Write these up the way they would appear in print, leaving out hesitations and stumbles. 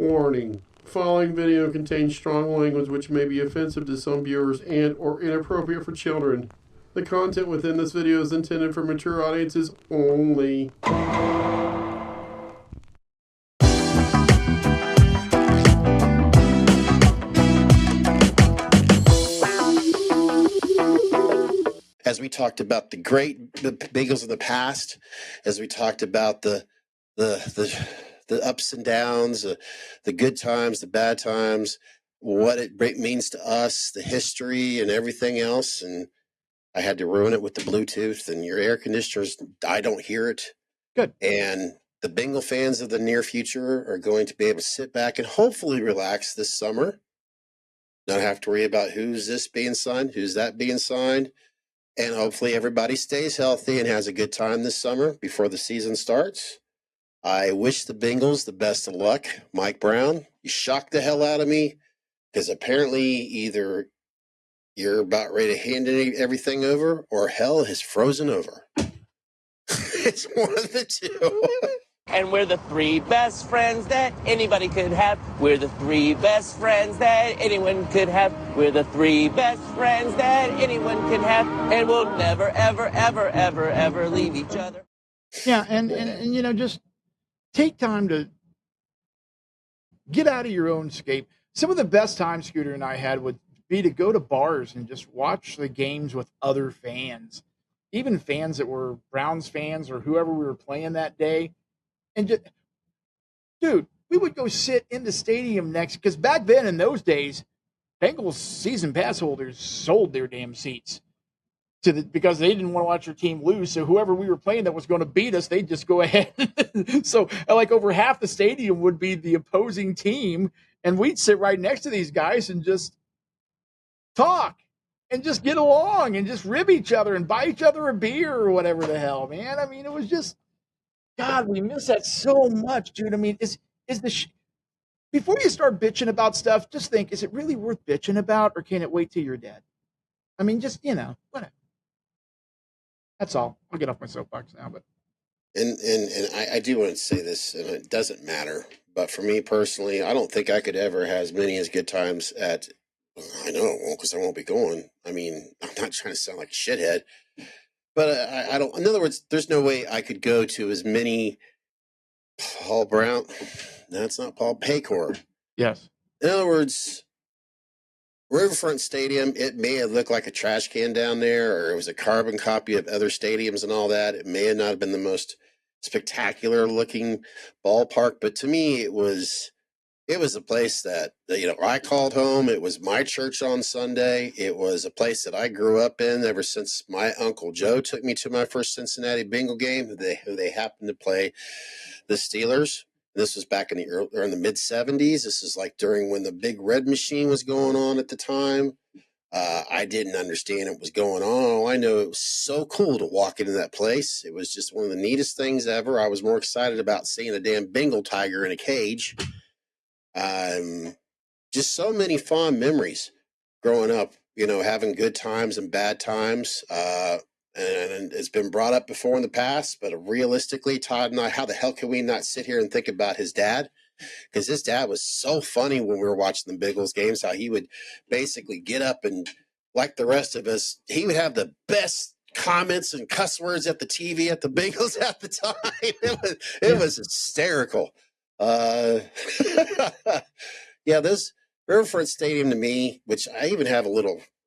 Warning. Following video contains strong language which may be offensive to some viewers and or inappropriate for children. The content within this video is intended for mature audiences only. As we talked about the Bengals of the past, as we talked about the ups and downs, the good times, the bad times, what it means to us, the history and everything else. And I had to ruin it with the Bluetooth and your air conditioners. I don't hear it. Good. And the Bengal fans of the near future are going to be able to sit back and hopefully relax this summer. Not have to worry about who's this being signed, who's that being signed. And hopefully everybody stays healthy and has a good time this summer before the season starts. I wish the Bengals the best of luck. Mike Brown, you shocked the hell out of me because apparently either you're about ready to hand everything over or hell has frozen over. It's one of the two. And we're the three best friends that anybody could have. We're the three best friends that anyone could have. We're the three best friends that anyone can have. And we'll never, ever, ever, ever, ever leave each other. Yeah, and you know, just take time to get out of your own scape. Some of the best time Scooter and I had would be to go to bars and just watch the games with other fans, even fans that were Browns fans or whoever we were playing that day. And just, dude, we would go sit in the stadium next, because back then in those days, Bengals season pass holders sold their damn seats because they didn't want to watch their team lose. So whoever we were playing that was going to beat us, they'd just go ahead. So like over half the stadium would be the opposing team, and we'd sit right next to these guys and just talk and just get along and just rib each other and buy each other a beer or whatever the hell, man. I mean, it was just, God, we miss that so much, dude. I mean, before you start bitching about stuff, just think, is it really worth bitching about, or can it wait till you're dead? I mean, just, whatever. That's all. I'll get off my soapbox now, but. And I do want to say this, and it doesn't matter, but for me personally, I don't think I could ever have as many as good times at, I know it won't because I won't be going. I mean, I'm not trying to sound like a shithead. But I don't. In other words, there's no way I could go to as many Paul Brown. No, it's not Paul Paycor. Yes. In other words, Riverfront Stadium. It may have looked like a trash can down there, or it was a carbon copy of other stadiums and all that. It may have not been the most spectacular looking ballpark, but to me, it was a place that I called home. It was my church on Sunday. It was a place that I grew up in ever since my Uncle Joe took me to my first Cincinnati Bengal game. They happened to play the Steelers. This was back in the mid 70s. This is like during when the Big Red Machine was going on at the time. I didn't understand what was going on. All I know, it was so cool to walk into that place. It was just one of the neatest things ever. I was more excited about seeing a damn Bengal tiger in a cage. Just so many fond memories growing up, having good times and bad times. And it's been brought up before in the past, but realistically, Todd and I, how the hell can we not sit here and think about his dad? Because his dad was so funny when we were watching the Bengals games, how he would basically get up and, like the rest of us, he would have the best comments and cuss words at the TV at the Bengals at the time. It was hysterical. Yeah, this Riverfront Stadium to me, which I even have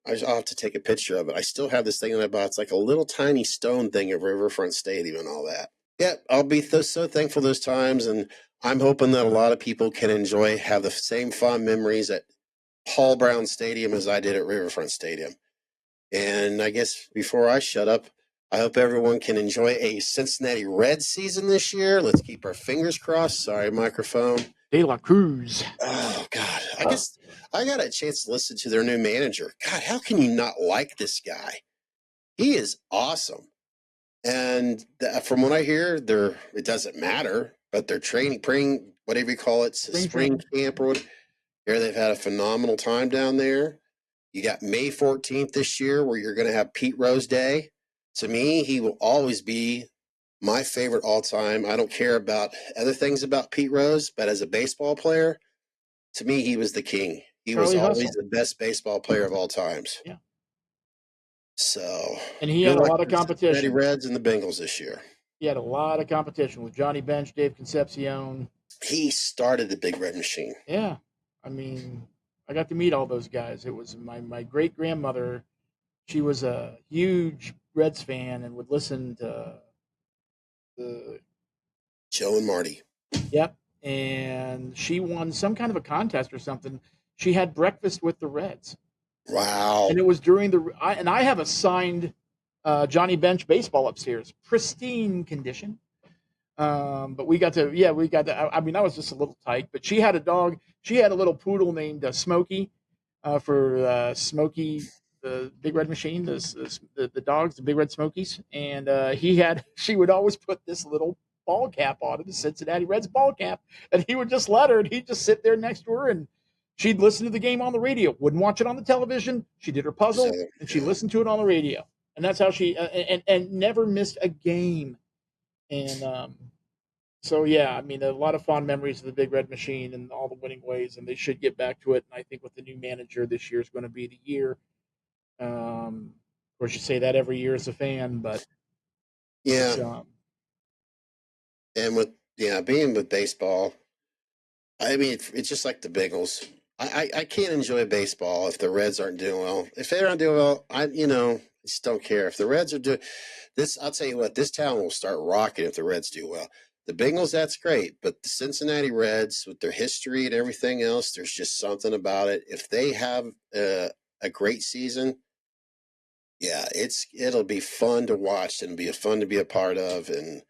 I'll have to take a picture of it. I still have this thing in my box. It's like a little tiny stone thing of Riverfront Stadium and all that. Yeah, I'll be so thankful those times, and I'm hoping that a lot of people can have the same fond memories at Paul Brown Stadium as I did at Riverfront Stadium. And I guess before I shut up, I hope everyone can enjoy a Cincinnati Reds season this year. Let's keep our fingers crossed. Sorry, microphone. De La Cruz. Oh, God. I guess I got a chance to listen to their new manager. God, how can you not like this guy? He is awesome. And from what I hear, it doesn't matter, but they're whatever you call it, spring camp or whatever. Here they've had a phenomenal time down there. You got May 14th this year where you're going to have Pete Rose Day. To me, he will always be my favorite all time. I don't care about other things about Pete Rose, but as a baseball player, to me, he was the king. He was Charlie always Hustle. the best baseball player of all times. Yeah. So, And he good had a luck lot to of the Cincinnati competition. Reds and the Bengals this year. He had a lot of competition with Johnny Bench, Dave Concepcion. He started the Big Red Machine. Yeah. I mean, I got to meet all those guys. It was my great grandmother. She was a huge Reds fan and would listen to the Joe and Marty. Yep. And she won some kind of a contest or something. She had breakfast with the Reds. Wow. And it was during I have a signed Johnny Bench baseball upstairs, pristine condition. But we got to, I mean, I was just a little tight, but she had a dog. She had a little poodle named Smokey for Smokey, the Big Red Machine, the dogs, the Big Red Smokies. And she would always put this little ball cap on him, the Cincinnati Reds ball cap. And he would just let her, and he'd just sit there next to her, and she'd listen to the game on the radio, wouldn't watch it on the television. She did her puzzle, and she listened to it on the radio. And that's how she, and never missed a game. And so, yeah, I mean, a lot of fond memories of the Big Red Machine and all the winning ways, and they should get back to it. And I think with the new manager, this year is going to be the year. Of course, you say that every year as a fan, but yeah. And being with baseball, I mean, it's just like the Bengals. I can't enjoy baseball if the Reds aren't doing well. If they aren't doing well, I just don't care. If the Reds are doing this, I'll tell you what, this town will start rocking if the Reds do well. The Bengals, that's great, but the Cincinnati Reds, with their history and everything else, there's just something about it. If they have a great season, yeah, it'll be fun to watch and be fun to be a part of, and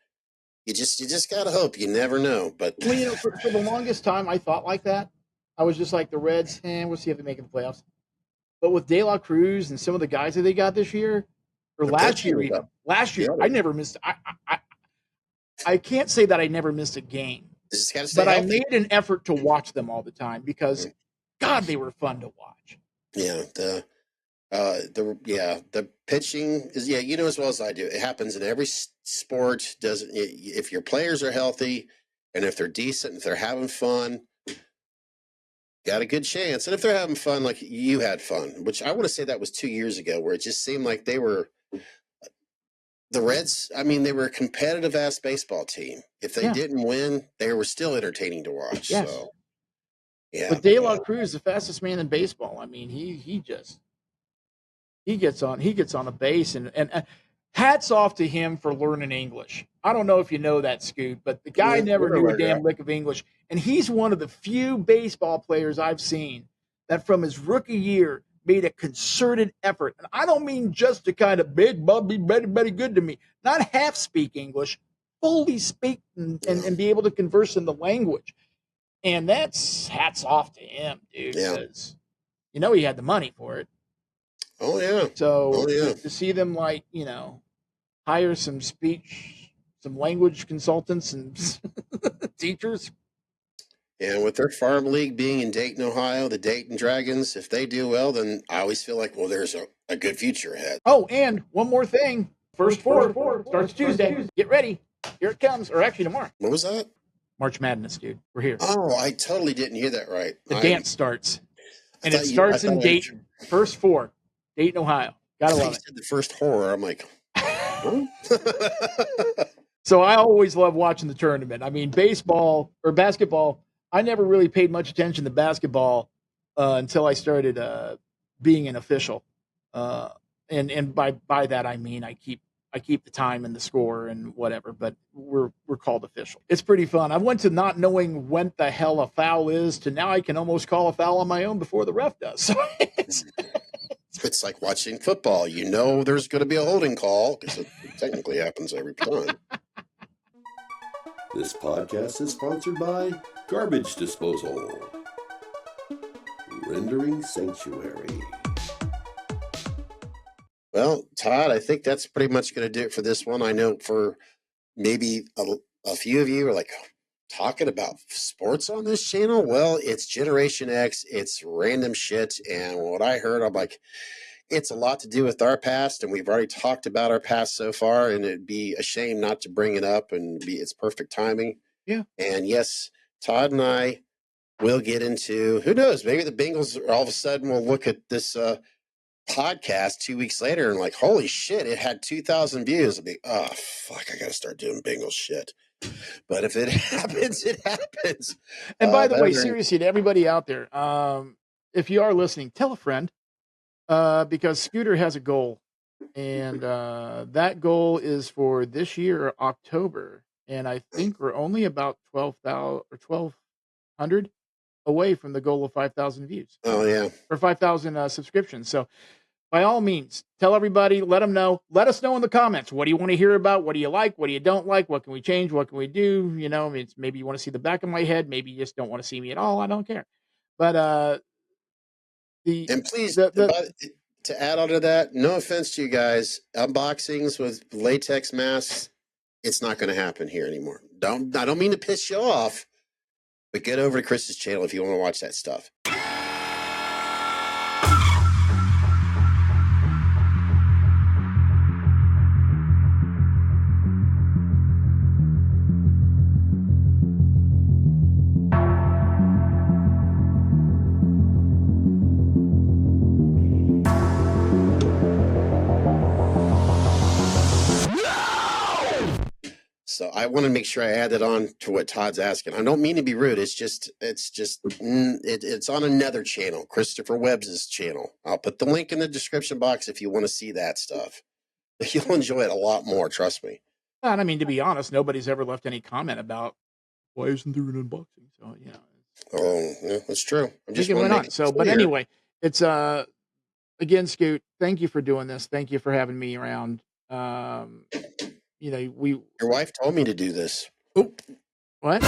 you just gotta hope. You never know. But well, for the longest time, I thought like that. I was just like the Reds, we'll see if they make the playoffs. But with De La Cruz and some of the guys that they got this year, or last year even, I never missed. I can't say that I never missed a game, but I made an effort to watch them all the time because, God, they were fun to watch. Yeah, the pitching is as well as I do. It happens in every sport. If your players are healthy and if they're decent, if they're having fun, got a good chance. And if they're having fun, like you had fun, which I want to say that was 2 years ago, where it just seemed like they were the Reds. I mean, they were a competitive ass baseball team. If they didn't win, they were still entertaining to watch. Yes. So, yeah. But De La Cruz, the fastest man in baseball. I mean, he gets on a base, and hats off to him for learning English. I don't know if you know that, Scoot, but the guy never knew a damn lick of English. And he's one of the few baseball players I've seen that from his rookie year made a concerted effort. And I don't mean just to kind of big bub be very good to me, not half speak English, fully speak and be able to converse in the language. And that's hats off to him, dude. Yeah. Because he had the money for it. Oh, yeah. So to see them, hire some language consultants and teachers. And with their farm league being in Dayton, Ohio, the Dayton Dragons, if they do well, then I always feel like, well, there's a good future ahead. Oh, and one more thing. First four starts Tuesday. Get ready. Here it comes. Or actually tomorrow. What was that? March Madness, dude. We're here. Oh, I totally didn't hear that right. The dance starts. And it starts in Dayton. First four. Dayton, Ohio. Gotta love it. Said the first horror. I'm like, huh? So I always love watching the tournament. I mean, baseball or basketball, I never really paid much attention to basketball until I started being an official. And by that I mean I keep the time and the score and whatever, but we're called official. It's pretty fun. I went to not knowing when the hell a foul is to now I can almost call a foul on my own before the ref does. So it's like watching football. There's going to be a holding call because it technically happens every time. This podcast is sponsored by Garbage Disposal, Rendering Sanctuary. Well, Todd, I think that's pretty much going to do it for this one. I know for maybe a few of you are like, talking about sports on this channel? Well, it's Generation X. It's random shit. And what I heard, I'm like, it's a lot to do with our past, and we've already talked about our past so far, and it'd be a shame not to bring it up, and it's perfect timing. Yeah. And yes, Todd and I will get into, who knows, maybe the Bengals all of a sudden will look at this podcast 2 weeks later and like, holy shit, it had 2,000 views. I'll be, oh fuck, I gotta start doing Bengals shit. But if it happens, it happens. And by the way, seriously, to everybody out there, if you are listening, tell a friend, because Scooter has a goal, and that goal is for this year, October. And I think we're only about 12,000 or 1,200 away from the goal of 5,000 views. Oh yeah, or 5,000 subscriptions. So, by all means, tell everybody, let them know. Let us know in the comments. What do you want to hear about? What do you like? What do you don't like? What can we change? What can we do? You know, it's maybe you want to see the back of my head. Maybe you just don't want to see me at all. I don't care. But and please, to add on to that, no offense to you guys, unboxings with latex masks, it's not going to happen here anymore. I don't mean to piss you off, but get over to Chris's channel if you want to watch that stuff. So I want to make sure I add that on to what Todd's asking. I don't mean to be rude. It's on another channel, Christopher Webb's channel. I'll put the link in the description box if you want to see that stuff. You'll enjoy it a lot more. Trust me. And I mean, to be honest, nobody's ever left any comment about why isn't there an unboxing? So, you know. Oh, yeah, that's true. I'm just went on. So, but anyway, it's again, Scoot, thank you for doing this. Thank you for having me around. You know, your wife told me to do this. What?